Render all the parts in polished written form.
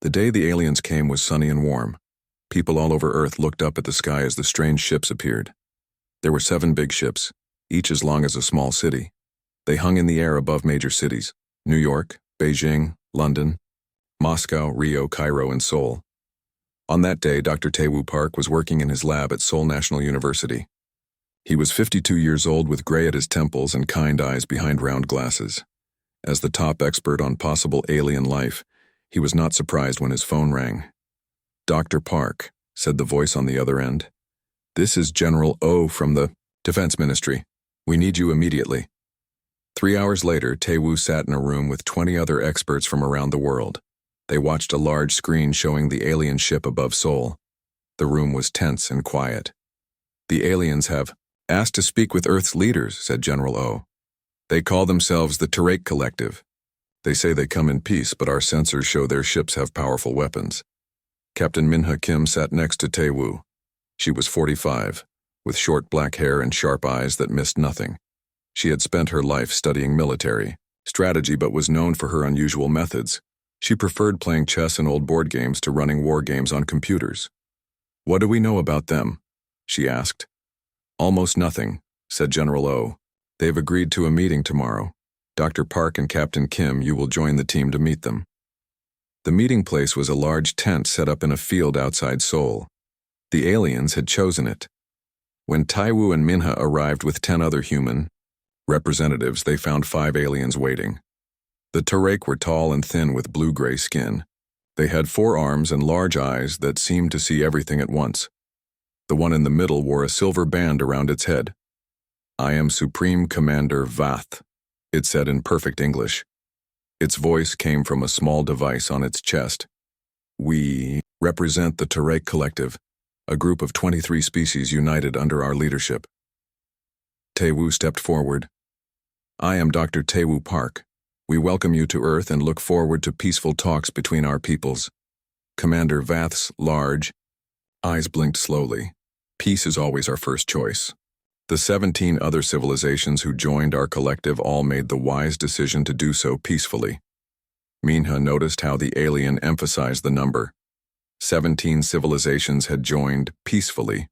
The day the aliens came was sunny and warm. People all over Earth looked up at the sky as the strange ships appeared. There were 7 big ships, each as long as a small city. They hung in the air above major cities: New York, Beijing, London, Moscow, Rio, Cairo, and Seoul. On that day, Dr. Tae-woo Park was working in his lab at Seoul National University. He was 52 years old with gray at his temples and kind eyes behind round glasses. As the top expert on possible alien life, he was not surprised when his phone rang. "Dr. Park," said the voice on the other end. "This is General O from the Defense Ministry. We need you immediately." 3 hours later, Tae-woo sat in a room with 20 other experts from around the world. They watched a large screen showing the alien ship above Seoul. The room was tense and quiet. "The aliens have asked to speak with Earth's leaders," said General O. "They call themselves the Terraik Collective. They say they come in peace, but our sensors show their ships have powerful weapons." Captain Minha Kim sat next to Tae-woo. She was 45, with short black hair and sharp eyes that missed nothing. She had spent her life studying military strategy but was known for her unusual methods. She preferred playing chess and old board games to running war games on computers. "What do we know about them?" she asked. "Almost nothing," said General O. "They've agreed to a meeting tomorrow. Dr. Park and Captain Kim, you will join the team to meet them." The meeting place was a large tent set up in a field outside Seoul. The aliens had chosen it. When Tae-woo and Minha arrived with 10 other human representatives, they found 5 aliens waiting. The Terraik were tall and thin with blue-gray skin. They had 4 arms and large eyes that seemed to see everything at once. The one in the middle wore a silver band around its head. "I am Supreme Commander Vath," it said in perfect English. Its voice came from a small device on its chest. "We represent the Terraik Collective, a group of 23 species united under our leadership." Tae-woo stepped forward. "I am Dr. Tae-woo Park. We welcome you to Earth and look forward to peaceful talks between our peoples." Commander Vath's large eyes blinked slowly. "Peace is always our first choice." The 17 other civilizations who joined our collective all made the wise decision to do so peacefully. Minha noticed how the alien emphasized the number. 17 civilizations had joined peacefully.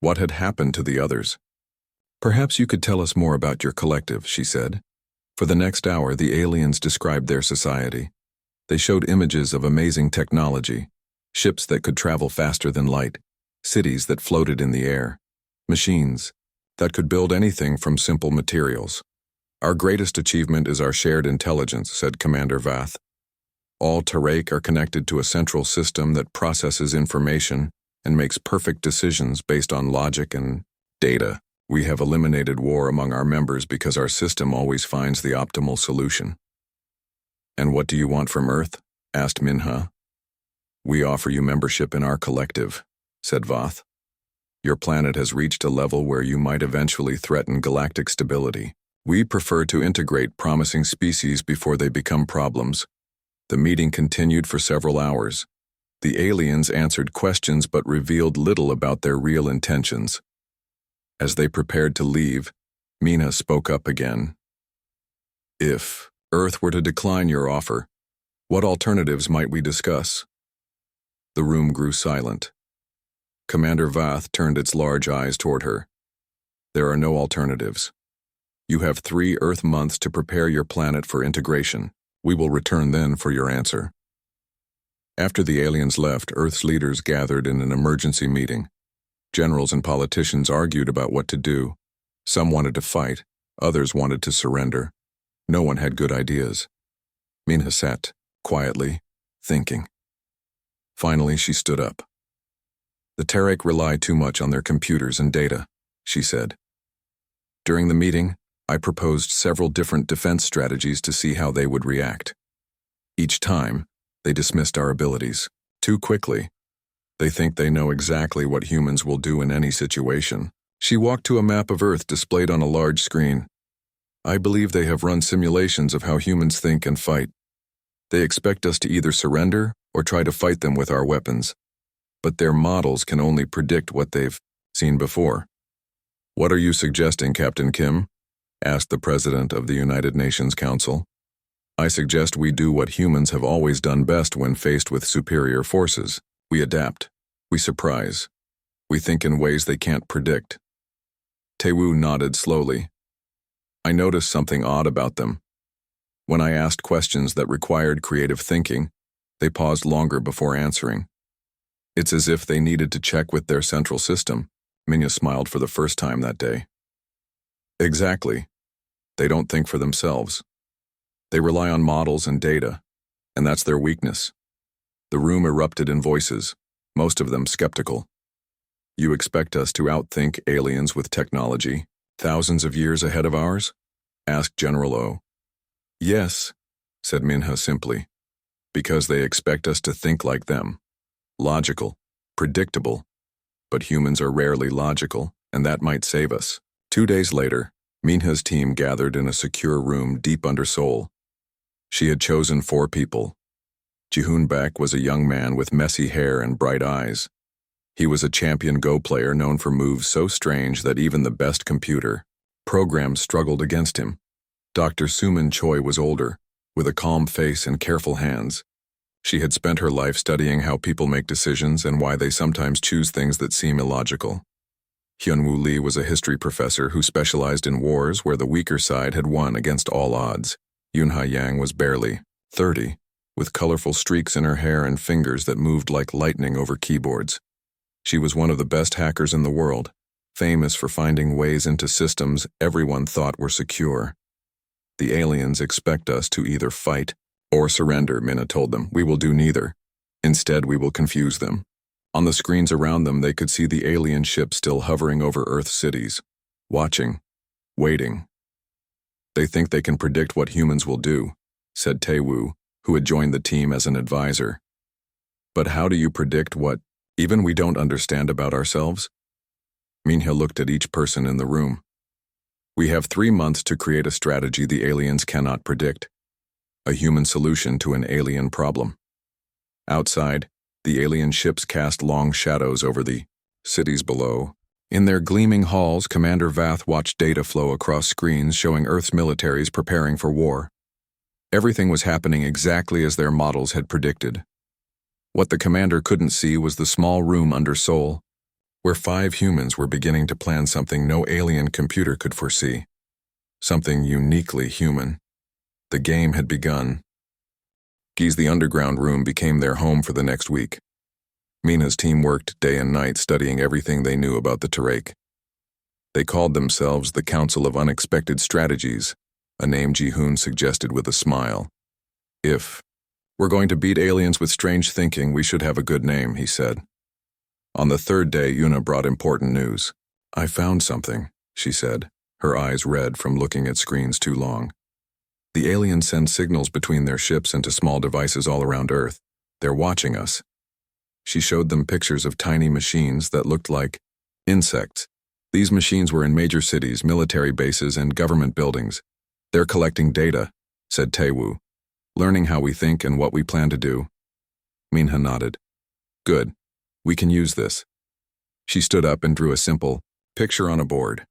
What had happened to the others? "Perhaps you could tell us more about your collective," she said. For the next hour, the aliens described their society. They showed images of amazing technology, ships that could travel faster than light, cities that floated in the air, machines that could build anything from simple materials. "Our greatest achievement is our shared intelligence," said Commander Vath. "All Terraik are connected to a central system that processes information and makes perfect decisions based on logic and data. We have eliminated war among our members because our system always finds the optimal solution." "And what do you want from Earth?" asked Minha. "We offer you membership in our collective," said Vath. "Your planet has reached a level where you might eventually threaten galactic stability. We prefer to integrate promising species before they become problems." The meeting continued for several hours. The aliens answered questions but revealed little about their real intentions. As they prepared to leave, Minha spoke up again. "If Earth were to decline your offer, what alternatives might we discuss?" The room grew silent. Commander Vath turned its large eyes toward her. "There are no alternatives. You have 3 Earth months to prepare your planet for integration. We will return then for your answer." After the aliens left, Earth's leaders gathered in an emergency meeting. Generals and politicians argued about what to do. Some wanted to fight, others wanted to surrender. No one had good ideas. Minha sat, quietly, thinking. Finally, she stood up. "The Terraik rely too much on their computers and data," she said. "During the meeting, I proposed several different defense strategies to see how they would react. Each time, they dismissed our abilities too quickly. They think they know exactly what humans will do in any situation." She walked to a map of Earth displayed on a large screen. "I believe they have run simulations of how humans think and fight. They expect us to either surrender or try to fight them with our weapons. But their models can only predict what they've seen before." "What are you suggesting, Captain Kim?" asked the President of the United Nations Council. I suggest we do what humans have always done best when faced with superior forces. We adapt. We surprise. We think in ways they can't predict. Taewoo nodded slowly. I noticed something odd about them. When I asked questions that required creative thinking, they paused longer before answering. It's as if they needed to check with their central system. Minya smiled for the first time that day. Exactly. They don't think for themselves. They rely on models and data, and that's their weakness. The room erupted in voices, most of them skeptical. You expect us to outthink aliens with technology, thousands of years ahead of ours? Asked General O. Yes, said Minha simply, because they expect us to think like them. Logical, predictable, but humans are rarely logical, and that might save us. 2 days later, Minha's team gathered in a secure room deep under Seoul. She had chosen 4 people. Ji-hoon Baek was a young man with messy hair and bright eyes. He was a champion Go player known for moves so strange that even the best computer programs struggled against him. Dr. Suman Choi was older, with a calm face and careful hands. She had spent her life studying how people make decisions and why they sometimes choose things that seem illogical. Hyun-woo Lee was a history professor who specialized in wars where the weaker side had won against all odds. Yoon-ha Yang was barely 30, with colorful streaks in her hair and fingers that moved like lightning over keyboards. She was one of the best hackers in the world, famous for finding ways into systems everyone thought were secure. The aliens expect us to either fight or surrender, Minna told them. We will do neither. Instead, we will confuse them. On the screens around them, they could see the alien ship still hovering over Earth cities, watching, waiting. They think they can predict what humans will do, said Taewoo, who had joined the team as an advisor. But how do you predict what even we don't understand about ourselves? Minha looked at each person in the room. We have 3 months to create a strategy the aliens cannot predict. A human solution to an alien problem. Outside, the alien ships cast long shadows over the cities below. In their gleaming halls, Commander Vath watched data flow across screens showing Earth's militaries preparing for war. Everything was happening exactly as their models had predicted. What the commander couldn't see was the small room under Seoul, where 5 humans were beginning to plan something no alien computer could foresee. Something uniquely human. The game had begun. The underground room became their home for the next week. Mina's team worked day and night studying everything they knew about the Terraik. They called themselves the Council of Unexpected Strategies, a name Ji-hoon suggested with a smile. If we're going to beat aliens with strange thinking, we should have a good name, he said. On the 3rd day, Yuna brought important news. I found something, she said, her eyes red from looking at screens too long. The aliens send signals between their ships and to small devices all around Earth. They're watching us. She showed them pictures of tiny machines that looked like insects. These machines were in major cities, military bases, and government buildings. They're collecting data, said Taewoo, learning how we think and what we plan to do. Minha nodded. Good. We can use this. She stood up and drew a simple picture on a board.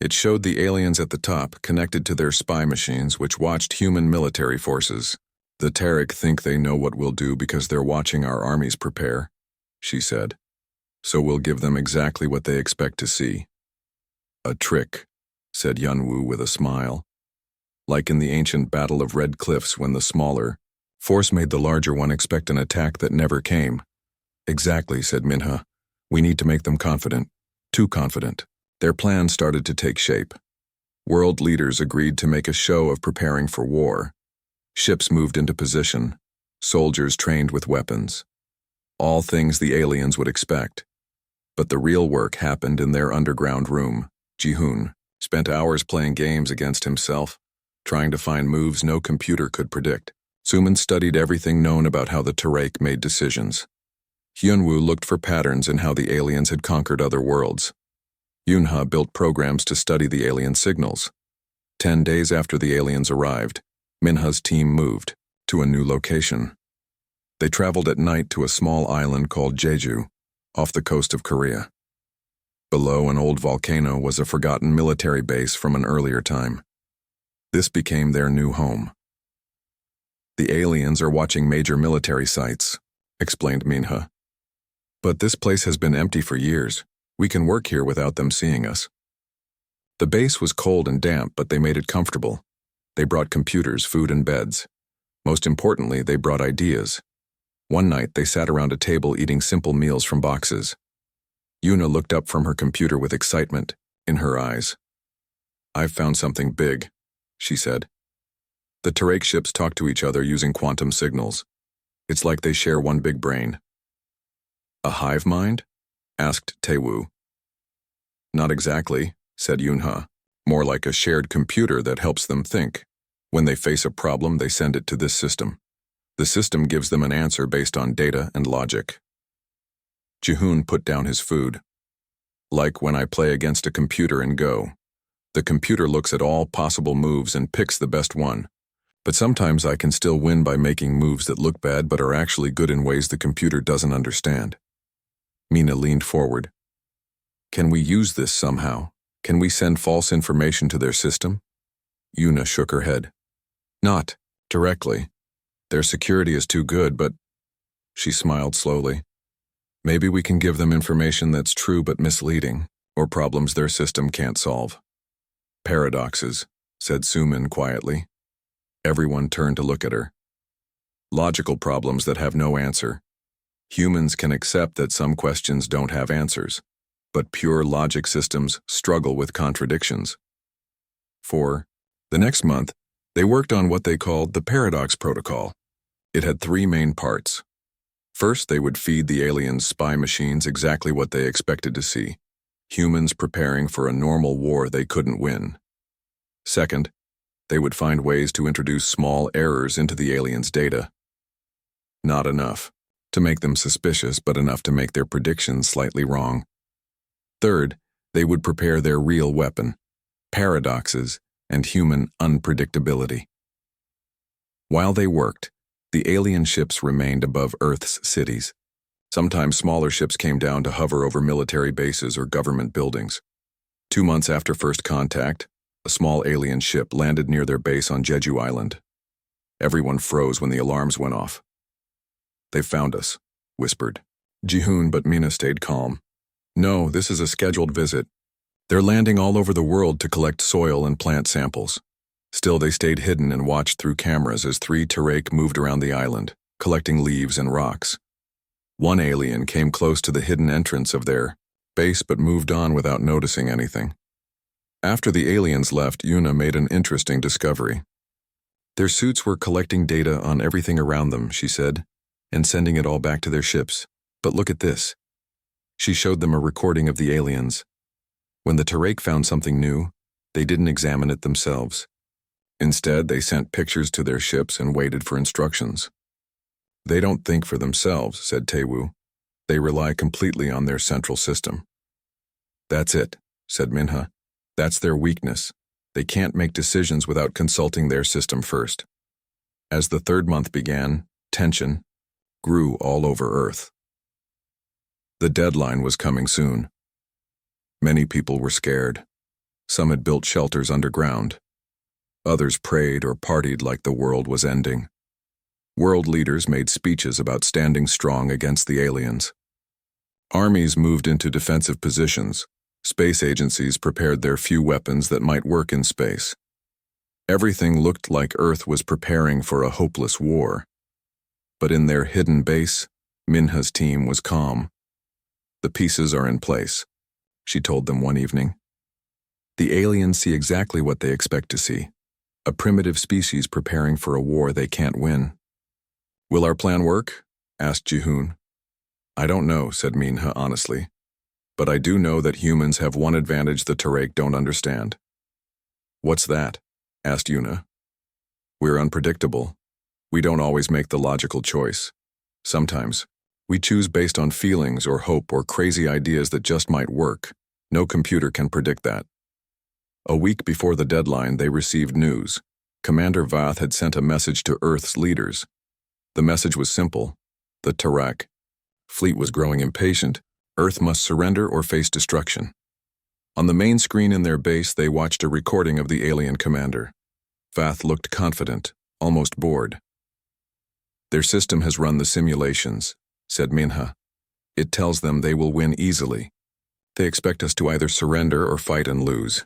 It showed the aliens at the top connected to their spy machines which watched human military forces. The Terraik think they know what we'll do because they're watching our armies prepare, she said. So we'll give them exactly what they expect to see. A trick, said Yunwoo with a smile. Like in the ancient Battle of Red Cliffs when the smaller force made the larger one expect an attack that never came. Exactly, said Minha. We need to make them confident. Too confident. Their plan started to take shape. World leaders agreed to make a show of preparing for war. Ships moved into position. Soldiers trained with weapons. All things the aliens would expect. But the real work happened in their underground room. Ji-hoon spent hours playing games against himself, trying to find moves no computer could predict. Suman studied everything known about how the Terraik made decisions. Hyunwoo looked for patterns in how the aliens had conquered other worlds. Yoonha built programs to study the alien signals. 10 days after the aliens arrived, Minha's team moved to a new location. They traveled at night to a small island called Jeju, off the coast of Korea. Below an old volcano was a forgotten military base from an earlier time. This became their new home. The aliens are watching major military sites, explained Minha. But this place has been empty for years. We can work here without them seeing us. The base was cold and damp, but they made it comfortable. They brought computers, food, and beds. Most importantly, they brought ideas. One night, they sat around a table eating simple meals from boxes. Yuna looked up from her computer with excitement in her eyes. "I've found something big," she said. The Terraik ships talk to each other using quantum signals. It's like they share one big brain. "A hive mind?" asked Taewoo. "Not exactly," said Yunha. "More like a shared computer that helps them think. When they face a problem, they send it to this system. The system gives them an answer based on data and logic." Jihoon put down his food. "Like when I play against a computer in Go. The computer looks at all possible moves and picks the best one. But sometimes I can still win by making moves that look bad but are actually good in ways the computer doesn't understand." Mina leaned forward. "Can we use this somehow? Can we send false information to their system?" Yuna shook her head. "Not directly. Their security is too good, but..." She smiled slowly. "Maybe we can give them information that's true but misleading, or problems their system can't solve." "Paradoxes," said Sumin quietly. Everyone turned to look at her. "Logical problems that have no answer. Humans can accept that some questions don't have answers, but pure logic systems struggle with contradictions." For the next month, they worked on what they called the Paradox Protocol. It had 3 main parts. First, they would feed the aliens' spy machines exactly what they expected to see: humans preparing for a normal war they couldn't win. Second, they would find ways to introduce small errors into the aliens' data. Not enough to make them suspicious, but enough to make their predictions slightly wrong. Third, they would prepare their real weapon: paradoxes and human unpredictability. While they worked, the alien ships remained above Earth's cities. Sometimes smaller ships came down to hover over military bases or government buildings. 2 months after first contact, a small alien ship landed near their base on Jeju Island. Everyone froze when the alarms went off. "They found us," whispered Jihoon, but Mina stayed calm. "No, this is a scheduled visit. They're landing all over the world to collect soil and plant samples." Still, they stayed hidden and watched through cameras as 3 Terraik moved around the island, collecting leaves and rocks. One alien came close to the hidden entrance of their base but moved on without noticing anything. After the aliens left, Yuna made an interesting discovery. Their suits were collecting data on everything around them, she said, and sending it all back to their ships. "But look at this." She showed them a recording of the aliens. When the Terraik found something new, they didn't examine it themselves. Instead, they sent pictures to their ships and waited for instructions. "They don't think for themselves," said Taewoo. "They rely completely on their central system." "That's it," said Minha. "That's their weakness. They can't make decisions without consulting their system first." As the 3rd month began, tension grew all over Earth. The deadline was coming soon. Many people were scared. Some had built shelters underground. Others prayed or partied like the world was ending. World leaders made speeches about standing strong against the aliens. Armies moved into defensive positions. Space agencies prepared their few weapons that might work in space. Everything looked like Earth was preparing for a hopeless war. But in their hidden base, Minha's team was calm. "The pieces are in place," she told them one evening. "The aliens see exactly what they expect to see: a primitive species preparing for a war they can't win." "Will our plan work?" asked Jihoon. "I don't know," said Minha honestly. "But I do know that humans have one advantage the Terraik don't understand." "What's that?" asked Yuna. "We're unpredictable. We don't always make the logical choice. Sometimes, we choose based on feelings or hope or crazy ideas that just might work. No computer can predict that." A week before the deadline, they received news. Commander Vath had sent a message to Earth's leaders. The message was simple: the Terraik fleet was growing impatient. Earth must surrender or face destruction. On the main screen in their base, they watched a recording of the alien commander. Vath looked confident, almost bored. Their system has run the simulations, said Minha. It tells them they will win easily. They expect us to either surrender or fight and lose.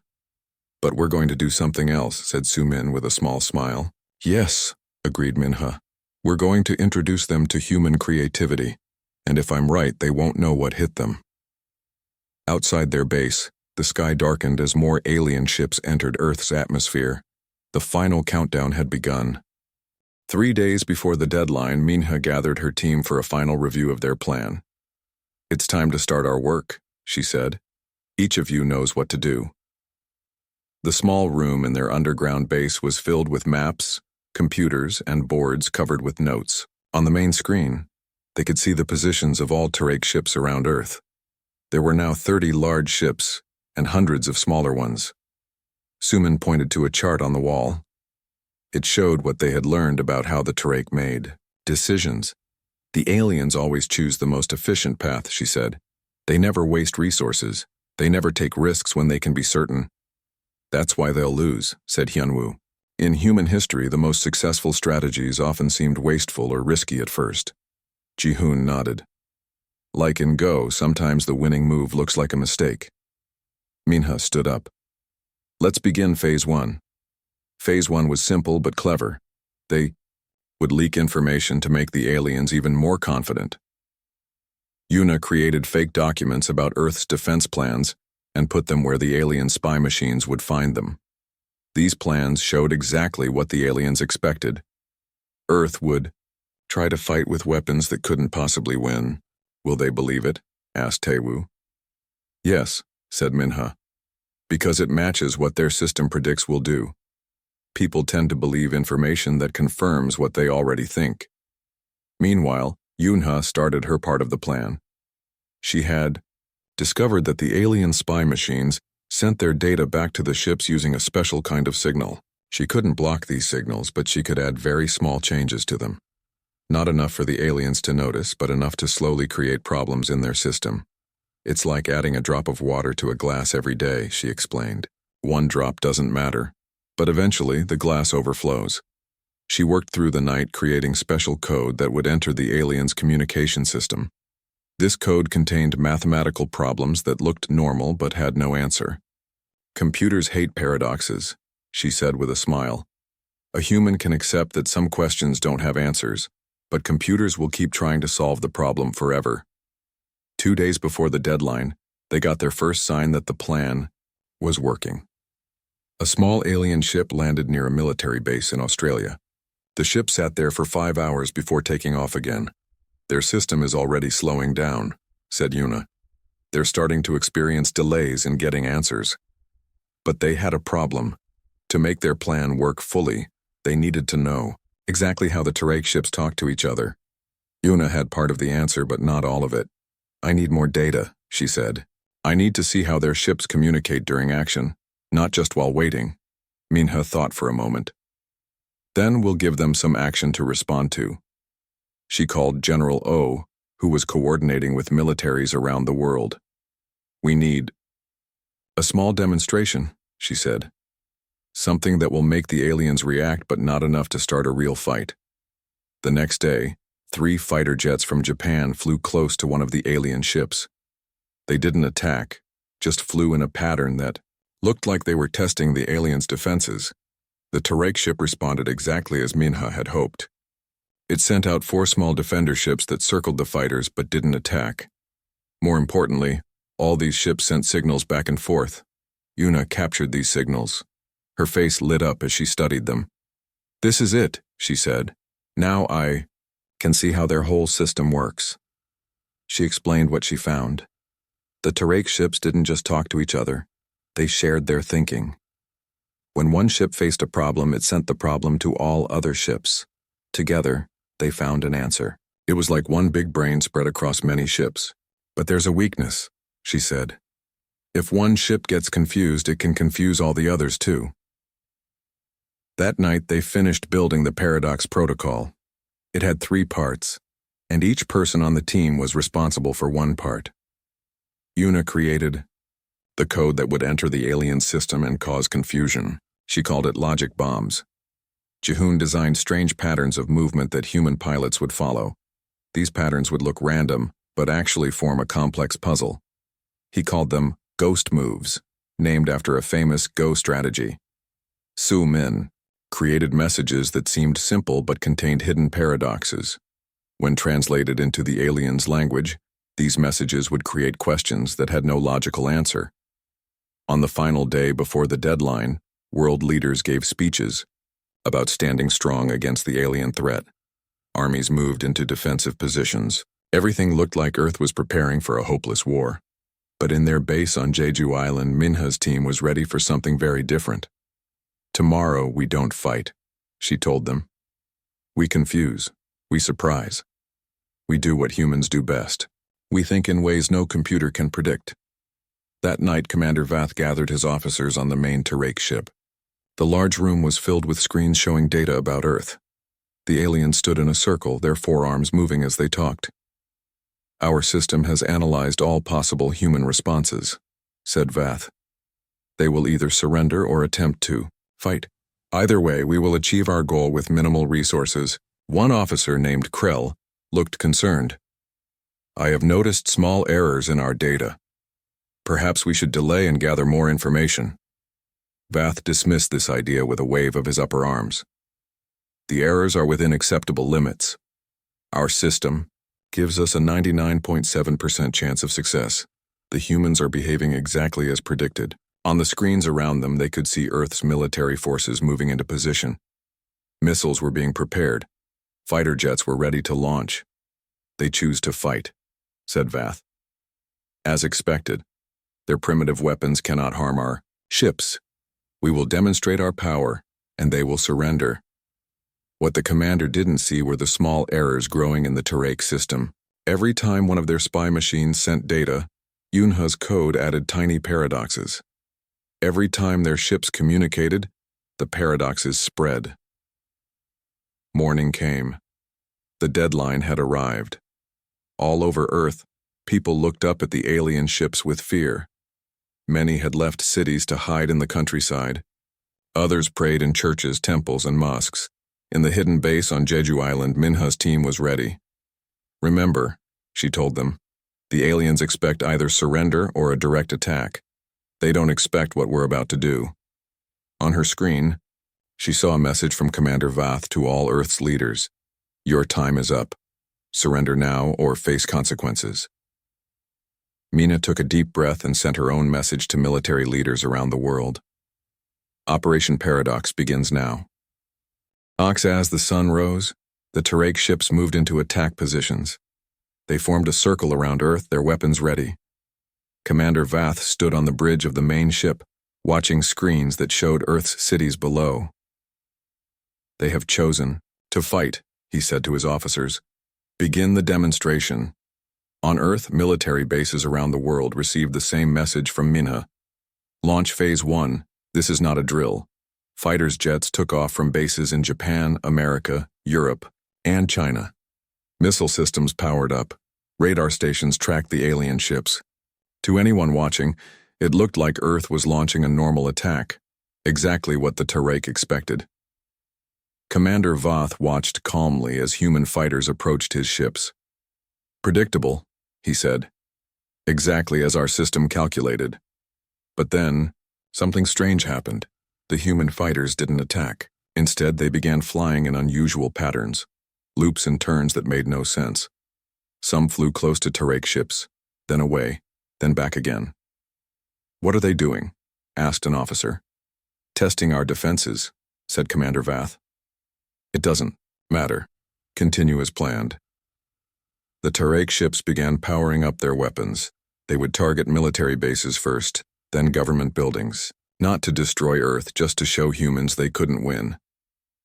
But we're going to do something else, said Sumin with a small smile. Yes, agreed Minha. We're going to introduce them to human creativity, and if I'm right, they won't know what hit them. Outside their base, the sky darkened as more alien ships entered Earth's atmosphere. The final countdown had begun. 3 days before the deadline, Minha gathered her team for a final review of their plan. It's time to start our work, she said. Each of you knows what to do. The small room in their underground base was filled with maps, computers, and boards covered with notes. On the main screen, they could see the positions of all Terraik ships around Earth. There were now 30 large ships and hundreds of smaller ones. Sumin pointed to a chart on the wall. It showed what they had learned about how the Terraik made decisions. The aliens always choose the most efficient path, she said. They never waste resources. They never take risks when they can be certain. That's why they'll lose, said Hyunwoo. In human history, the most successful strategies often seemed wasteful or risky at first. Ji-hoon nodded. Like in Go, sometimes the winning move looks like a mistake. Minha stood up. Let's begin Phase 1. Phase 1 was simple but clever. They would leak information to make the aliens even more confident. Yuna created fake documents about Earth's defense plans and put them where the alien spy machines would find them. These plans showed exactly what the aliens expected. Earth would try to fight with weapons that couldn't possibly win. Will they believe it? Asked Taewoo. Yes, said Minha, because it matches what their system predicts will do. People tend to believe information that confirms what they already think. Meanwhile, Yunha started her part of the plan. She had discovered that the alien spy machines sent their data back to the ships using a special kind of signal. She couldn't block these signals, but she could add very small changes to them. Not enough for the aliens to notice, but enough to slowly create problems in their system. It's like adding a drop of water to a glass every day, she explained. One drop doesn't matter, but eventually the glass overflows. She worked through the night creating special code that would enter the aliens' communication system. This code contained mathematical problems that looked normal but had no answer. Computers hate paradoxes, she said with a smile. A human can accept that some questions don't have answers, but computers will keep trying to solve the problem forever. 2 days before the deadline, they got their first sign that the plan was working. A small alien ship landed near a military base in Australia. The ship sat there for 5 hours before taking off again. Their system is already slowing down, said Yuna. They're starting to experience delays in getting answers. But they had a problem. To make their plan work fully, they needed to know exactly how the Terraik ships talk to each other. Yuna had part of the answer, but not all of it. I need more data, she said. I need to see how their ships communicate during action, not just while waiting. Minha thought for a moment. Then we'll give them some action to respond to. She called General O, who was coordinating with militaries around the world. We need a small demonstration, she said. Something that will make the aliens react, but not enough to start a real fight. The next day, 3 fighter jets from Japan flew close to one of the alien ships. They didn't attack, just flew in a pattern that looked like they were testing the aliens' defenses. The Terraik ship responded exactly as Minha had hoped. It sent out 4 small defender ships that circled the fighters but didn't attack. More importantly, all these ships sent signals back and forth. Yuna captured these signals. Her face lit up as she studied them. This is it, she said. Now I can see how their whole system works. She explained what she found. The Terraik ships didn't just talk to each other. They shared their thinking. When one ship faced a problem, it sent the problem to all other ships. Together, they found an answer. It was like one big brain spread across many ships. But there's a weakness, she said. If one ship gets confused, it can confuse all the others too. That night, they finished building the Paradox Protocol. It had 3 parts, and each person on the team was responsible for one part. Yuna created the code that would enter the alien system and cause confusion. She called it logic bombs. Jihoon designed strange patterns of movement that human pilots would follow. These patterns would look random, but actually form a complex puzzle. He called them ghost moves, named after a famous Go strategy. Su Min created messages that seemed simple but contained hidden paradoxes. When translated into the aliens' language, these messages would create questions that had no logical answer. On the final day before the deadline, world leaders gave speeches about standing strong against the alien threat. Armies moved into defensive positions. Everything looked like Earth was preparing for a hopeless war. But in their base on Jeju Island, Minha's team was ready for something very different. "Tomorrow we don't fight," she told them. "We confuse. We surprise. We do what humans do best. We think in ways no computer can predict." That night, Commander Vath gathered his officers on the main Terraik ship. The large room was filled with screens showing data about Earth. The aliens stood in a circle, their forearms moving as they talked. "Our system has analyzed all possible human responses," said Vath. "They will either surrender or attempt to fight. Either way, we will achieve our goal with minimal resources." One officer named Krell looked concerned. "I have noticed small errors in our data. Perhaps we should delay and gather more information." Vath dismissed this idea with a wave of his upper arms. "The errors are within acceptable limits. Our system gives us a 99.7% chance of success. The humans are behaving exactly as predicted." On the screens around them, they could see Earth's military forces moving into position. Missiles were being prepared. Fighter jets were ready to launch. "They choose to fight," said Vath. "As expected, their primitive weapons cannot harm our ships. We will demonstrate our power, and they will surrender." What the commander didn't see were the small errors growing in the Terraik system. Every time one of their spy machines sent data, Yunha's code added tiny paradoxes. Every time their ships communicated, the paradoxes spread. Morning came. The deadline had arrived. All over Earth, people looked up at the alien ships with fear. Many had left cities to hide in the countryside. Others prayed in churches, temples, and mosques. In the hidden base on Jeju Island, Minha's team was ready. "Remember," she told them, "the aliens expect either surrender or a direct attack. They don't expect what we're about to do." On her screen, she saw a message from Commander Vath to all Earth's leaders. "Your time is up. Surrender now or face consequences." Mina took a deep breath and sent her own message to military leaders around the world. Operation Paradox begins now. As the sun rose, the Terraik ships moved into attack positions. They formed a circle around Earth, their weapons ready. Commander Vath stood on the bridge of the main ship, watching screens that showed Earth's cities below. "They have chosen to fight," he said to his officers. "Begin the demonstration." On Earth, military bases around the world received the same message from Minha. Launch Phase 1. This is not a drill. Fighters' jets took off from bases in Japan, America, Europe, and China. Missile systems powered up. Radar stations tracked the alien ships. To anyone watching, it looked like Earth was launching a normal attack, exactly what the Terraik expected. Commander Vath watched calmly as human fighters approached his ships. "Predictable," he said. "Exactly as our system calculated." But then, something strange happened. The human fighters didn't attack. Instead, they began flying in unusual patterns, loops and turns that made no sense. Some flew close to Terraik ships, then away, then back again. "What are they doing?" asked an officer. "Testing our defenses," said Commander Vath. "It doesn't matter. Continue as planned." The Terraik ships began powering up their weapons. They would target military bases first, then government buildings. Not to destroy Earth, just to show humans they couldn't win.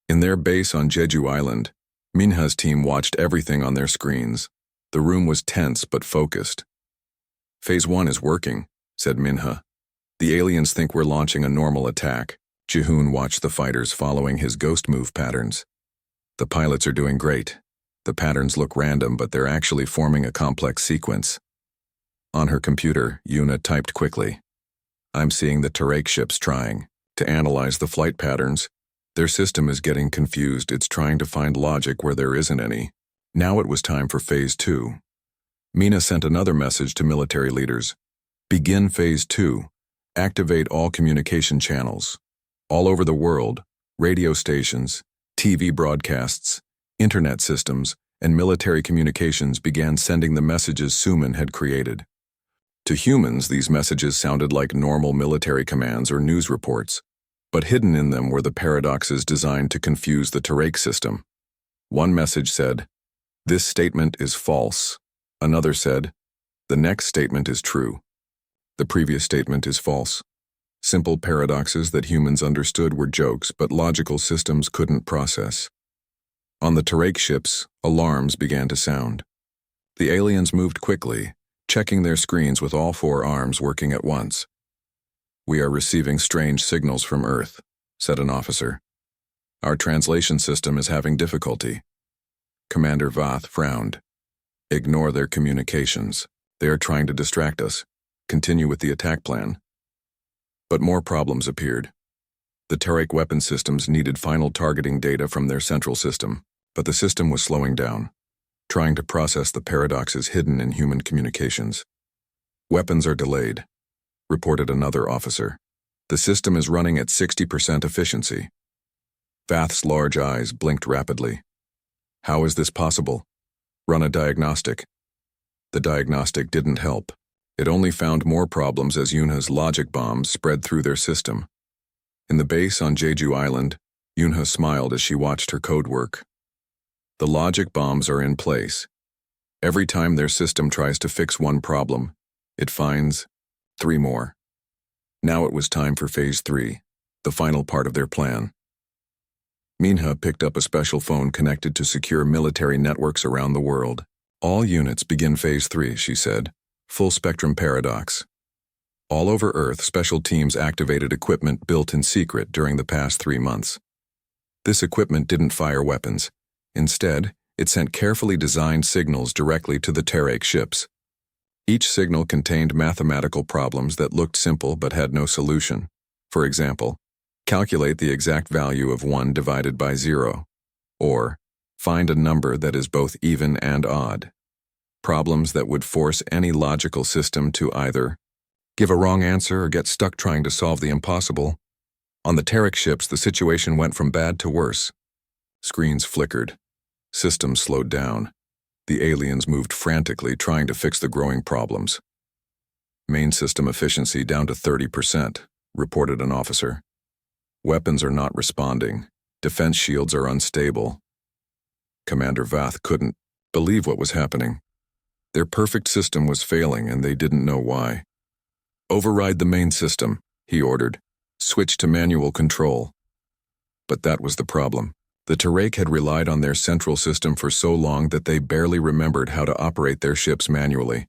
In their base on Jeju Island, Minha's team watched everything on their screens. The room was tense but focused. "Phase 1 is working," said Minha. "The aliens think we're launching a normal attack." Jihoon watched the fighters following his ghost move patterns. "The pilots are doing great. The patterns look random, but they're actually forming a complex sequence." On her computer, Yuna typed quickly. "I'm seeing the Terraik ships trying to analyze the flight patterns. Their system is getting confused. It's trying to find logic where there isn't any. Now it was time for Phase 2. Mina sent another message to military leaders. Begin Phase 2. Activate all communication channels. All over the world, radio stations, TV broadcasts, internet systems, and military communications began sending the messages Suman had created. To humans, these messages sounded like normal military commands or news reports, but hidden in them were the paradoxes designed to confuse the Tarek system. One message said, "This statement is false." Another said, "The next statement is true." The previous statement is false. Simple paradoxes that humans understood were jokes, but logical systems couldn't process. On the Tarek ships, alarms began to sound. The aliens moved quickly, checking their screens with all 4 arms working at once. "We are receiving strange signals from Earth," said an officer. "Our translation system is having difficulty." Commander Vath frowned. "Ignore their communications. They are trying to distract us. Continue with the attack plan." But more problems appeared. The Tarek weapon systems needed final targeting data from their central system, but the system was slowing down, trying to process the paradoxes hidden in human communications. "Weapons are delayed," reported another officer. "The system is running at 60% efficiency." Vath's large eyes blinked rapidly. "How is this possible? Run a diagnostic." The diagnostic didn't help. It only found more problems as Yunha's logic bombs spread through their system. In the base on Jeju Island, Yunha smiled as she watched her code work. The logic bombs are in place. Every time their system tries to fix one problem, it finds 3 more. Now it was time for Phase 3, the final part of their plan. Minha picked up a special phone connected to secure military networks around the world. "All units begin Phase 3, she said. Full spectrum paradox. All over Earth, special teams activated equipment built in secret during the past 3 months. This equipment didn't fire weapons. Instead, it sent carefully designed signals directly to the Tarek ships. Each signal contained mathematical problems that looked simple but had no solution. For example, calculate the exact value of 1 divided by 0, or find a number that is both even and odd. Problems that would force any logical system to either give a wrong answer or get stuck trying to solve the impossible. On the Tarek ships, the situation went from bad to worse. Screens flickered. Systems slowed down. The aliens moved frantically, trying to fix the growing problems. "Main system efficiency down to 30%, reported an officer. "Weapons are not responding. Defense shields are unstable." Commander Vath couldn't believe what was happening. Their perfect system was failing, and they didn't know why. "Override the main system," he ordered. "Switch to manual control." But that was the problem. The Tarek had relied on their central system for so long that they barely remembered how to operate their ships manually.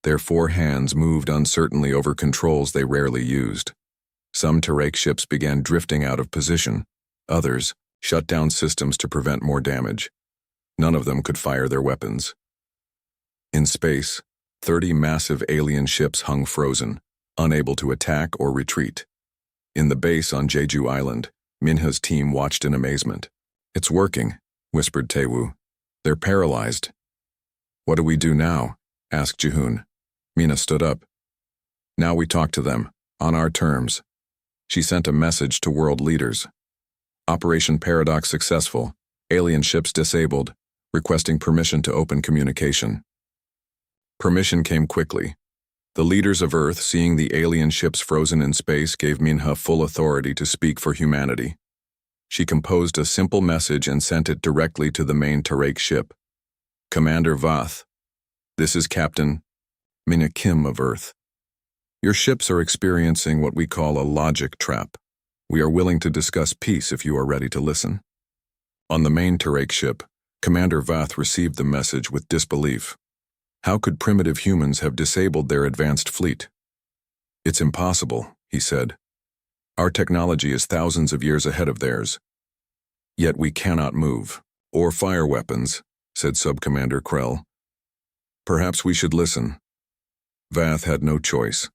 Their 4 hands moved uncertainly over controls they rarely used. Some Tarek ships began drifting out of position. Others shut down systems to prevent more damage. None of them could fire their weapons. In space, 30 massive alien ships hung frozen, unable to attack or retreat. In the base on Jeju Island, Minha's team watched in amazement. "It's working," whispered Taewoo. "They're paralyzed." "What do we do now?" asked Jihoon. Mina stood up. "Now we talk to them, on our terms." She sent a message to world leaders. "Operation Paradox successful. Alien ships disabled. Requesting permission to open communication." Permission came quickly. The leaders of Earth, seeing the alien ships frozen in space, gave Minha full authority to speak for humanity. She composed a simple message and sent it directly to the main Tarek ship. "Commander Vath, this is Captain Mina Kim of Earth. Your ships are experiencing what we call a logic trap. We are willing to discuss peace if you are ready to listen." On the main Tarek ship, Commander Vath received the message with disbelief. How could primitive humans have disabled their advanced fleet? "It's impossible," he said. "Our technology is thousands of years ahead of theirs. Yet we cannot move, or fire weapons," said Subcommander Krell. "Perhaps we should listen." Vath had no choice.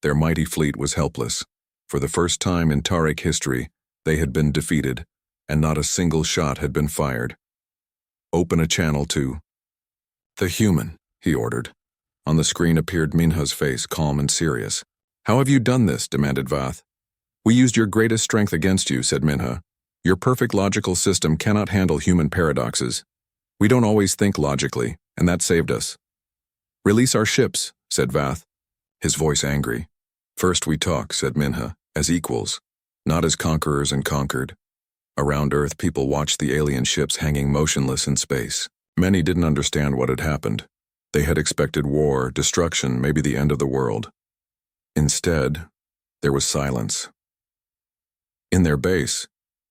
Their mighty fleet was helpless. For the first time in Tarek history, They had been defeated, and not a single shot had been fired. "Open a channel to the human," he ordered. On the screen appeared Minha's face, calm and serious. "How have you done this?" demanded Vath. "We used your greatest strength against you," said Minha. "Your perfect logical system cannot handle human paradoxes. We don't always think logically, and that saved us." "Release our ships," said Vath, his voice angry. "First we talk," said Minha, "as equals, not as conquerors and conquered." Around Earth, people watched the alien ships hanging motionless in space. Many didn't understand what had happened. They had expected war, destruction, maybe the end of the world. Instead, there was silence. In their base,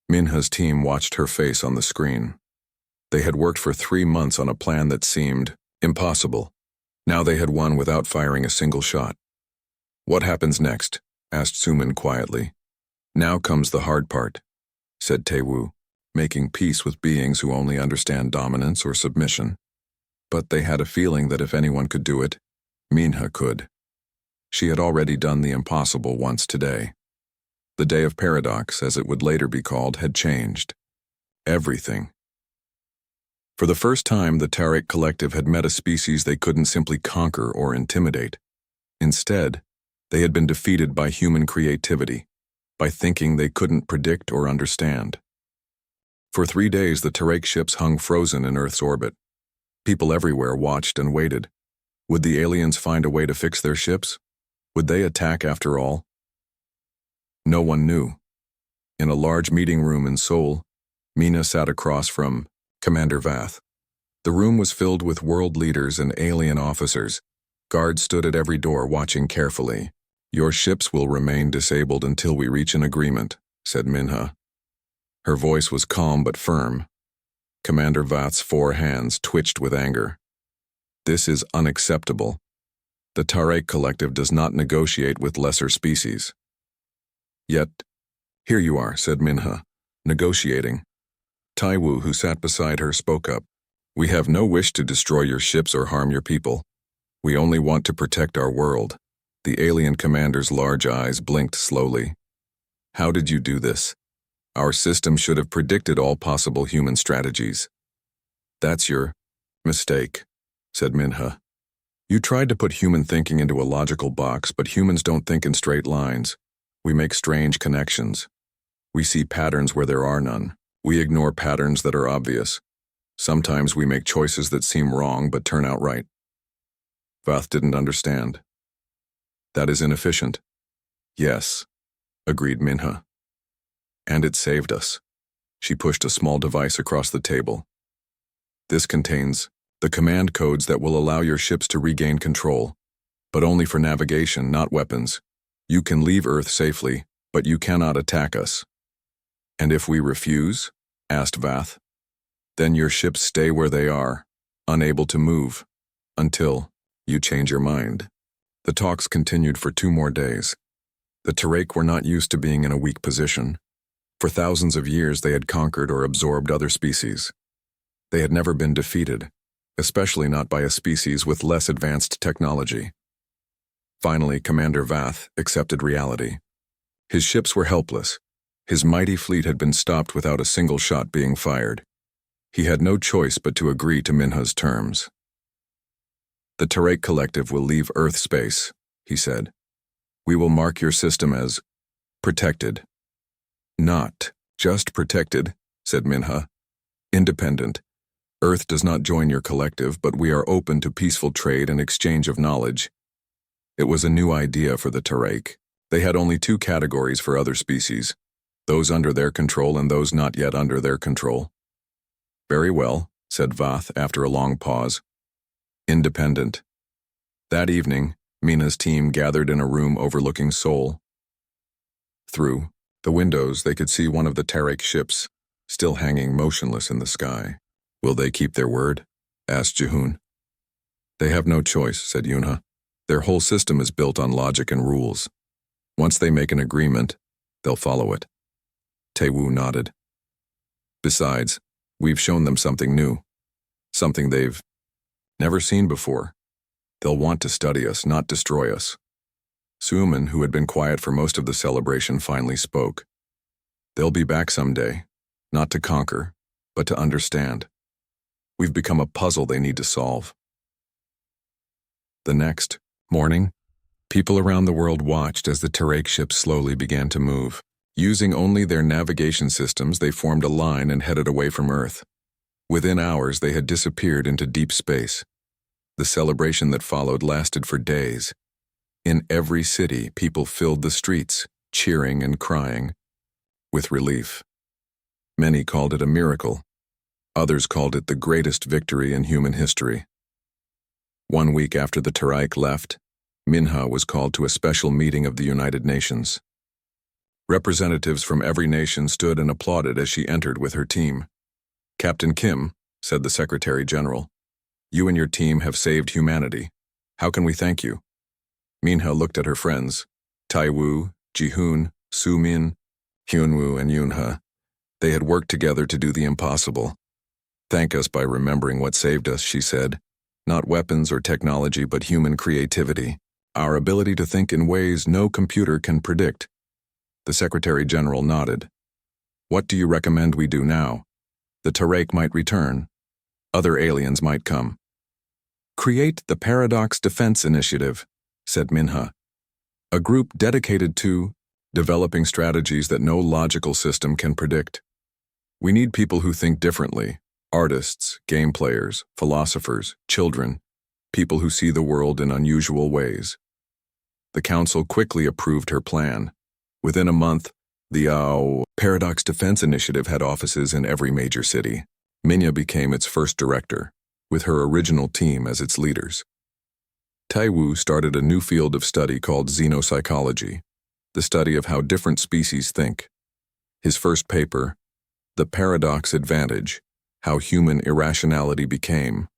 Minha's team watched her face on the screen. They had worked for 3 months on a plan that seemed impossible. Now they had won without firing a single shot. "What happens next?" asked Suman quietly. "Now comes the hard part," said Taewoo, making peace with beings who only understand dominance or submission. But they had a feeling that if anyone could do it, Minha could. She had already done the impossible once today. The day of paradox, as it would later be called, had changed. Everything. For the first time, the Tariq Collective had met a species they couldn't simply conquer or intimidate. Instead, they had been defeated by human creativity, by thinking they couldn't predict or understand. For 3 days, the Tariq ships hung frozen in Earth's orbit. People everywhere watched and waited. Would the aliens find a way to fix their ships? Would they attack after all? No one knew. In a large meeting room in Seoul, Mina sat across from Commander Vath. The room was filled with world leaders and alien officers. Guards stood at every door watching carefully. "Your ships will remain disabled until we reach an agreement," said Minha. Her voice was calm but firm. Commander Vath's 4 hands twitched with anger. "This is unacceptable. The Tariq Collective does not negotiate with lesser species." "Yet, here you are," said Minha, "negotiating." Taewoo, who sat beside her, spoke up. "We have no wish to destroy your ships or harm your people. We only want to protect our world." The alien commander's large eyes blinked slowly. "How did you do this? Our system should have predicted all possible human strategies." "That's your mistake," said Minha. "You tried to put human thinking into a logical box, but humans don't think in straight lines. We make strange connections. We see patterns where there are none. We ignore patterns that are obvious. Sometimes we make choices that seem wrong but turn out right." Vath didn't understand. "That is inefficient." "Yes," agreed Minha. "And it saved us." She pushed a small device across the table. "This contains the command codes that will allow your ships to regain control, but only for navigation, not weapons. You can leave Earth safely, but you cannot attack us." "And if we refuse?" asked Vath. "Then your ships stay where they are, unable to move, until you change your mind." The talks continued for 2 more days. The Tariq were not used to being in a weak position. For thousands of years they had conquered or absorbed other species. They had never been defeated, especially not by a species with less advanced technology. Finally, Commander Vath accepted reality. His ships were helpless. His mighty fleet had been stopped without a single shot being fired. He had no choice but to agree to Minha's terms. "The Tariq Collective will leave Earth space," he said. "We will mark your system as protected." "Not just protected," said Minha. "Independent. Earth does not join your collective, but we are open to peaceful trade and exchange of knowledge." It was a new idea for the Tariq. They had only 2 categories for other species, those under their control and those not yet under their control. "Very well," said Vath after a long pause. "Independent." That evening, Mina's team gathered in a room overlooking Seoul. Through the windows, they could see one of the Tariq ships, still hanging motionless in the sky. "Will they keep their word?" asked Jihoon. "They have no choice," said Yunha. "Their whole system is built on logic and rules. Once they make an agreement, they'll follow it." Taewoo nodded. "Besides, we've shown them something new, something they've never seen before. They'll want to study us, not destroy us." Suman, who had been quiet for most of the celebration, finally spoke. They'll be back someday, not to conquer, but to understand. We've become a puzzle they need to solve. The next morning, people around the world watched as the Terraik ships slowly began to move. Using only their navigation systems, they formed a line and headed away from Earth. Within hours, they had disappeared into deep space. The celebration that followed lasted for days. In every city, people filled the streets, cheering and crying, with relief. Many called it a miracle. Others called it the greatest victory in human history. 1 week after the Terraik left, Minha was called to a special meeting of the United Nations. Representatives from every nation stood and applauded as she entered with her team. "Captain Kim," said the Secretary General, "you and your team have saved humanity. How can we thank you?" Minha looked at her friends, Taiwu, Jihoon, Sumin, Hyunwoo, and Yunha. They had worked together to do the impossible. "Thank us by remembering what saved us," she said. "Not weapons or technology, but human creativity. Our ability to think in ways no computer can predict." The Secretary General nodded. "What do you recommend we do now? The Terraik might return. Other aliens might come." "Create the Paradox Defense Initiative," said Minha. "A group dedicated to developing strategies that no logical system can predict. We need people who think differently. Artists, game players, philosophers, children, people who see the world in unusual ways." The council quickly approved her plan. Within a month, the Paradox Defense Initiative had offices in every major city. Minha became its first director, with her original team as its leaders. Taiwu started a new field of study called xenopsychology, the study of how different species think. His first paper, The Paradox Advantage, How Human Irrationality Became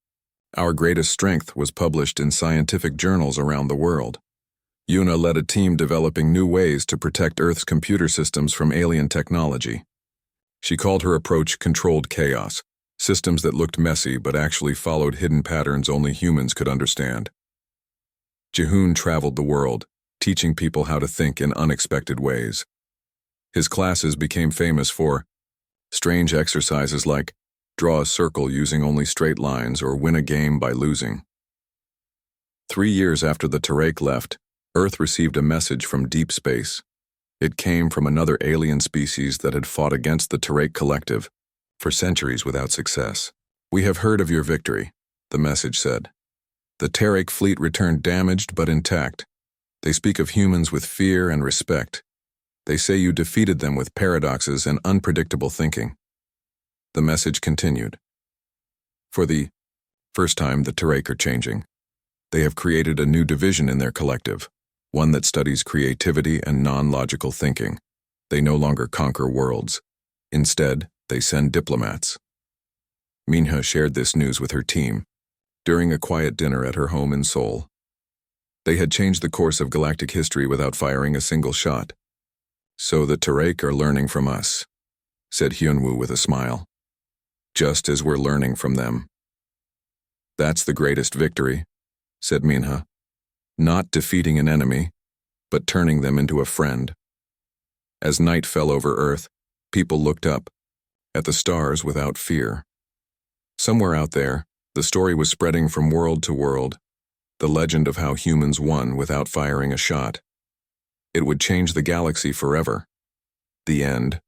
Our Greatest Strength, was published in scientific journals around the world. Yuna led a team developing new ways to protect Earth's computer systems from alien technology. She called her approach controlled chaos, systems that looked messy but actually followed hidden patterns only humans could understand. Jihoon traveled the world, teaching people how to think in unexpected ways. His classes became famous for strange exercises like draw a circle using only straight lines or win a game by losing. 3 years after the Terraik left, Earth received a message from deep space. It came from another alien species that had fought against the Terraik Collective for centuries without success. "We have heard of your victory," the message said. "The Terraik fleet returned damaged but intact. They speak of humans with fear and respect. They say you defeated them with paradoxes and unpredictable thinking." The message continued. "For the first time, the Terraik are changing. They have created a new division in their collective, one that studies creativity and non-logical thinking. They no longer conquer worlds. Instead, they send diplomats." Minha shared this news with her team during a quiet dinner at her home in Seoul. They had changed the course of galactic history without firing a single shot. "So the Terraik are learning from us," said Hyunwoo with a smile. "Just as we're learning from them." "That's the greatest victory," said Minha. "Not defeating an enemy, but turning them into a friend." As night fell over Earth, people looked up, at the stars without fear. Somewhere out there, the story was spreading from world to world, the legend of how humans won without firing a shot. It would change the galaxy forever. The end.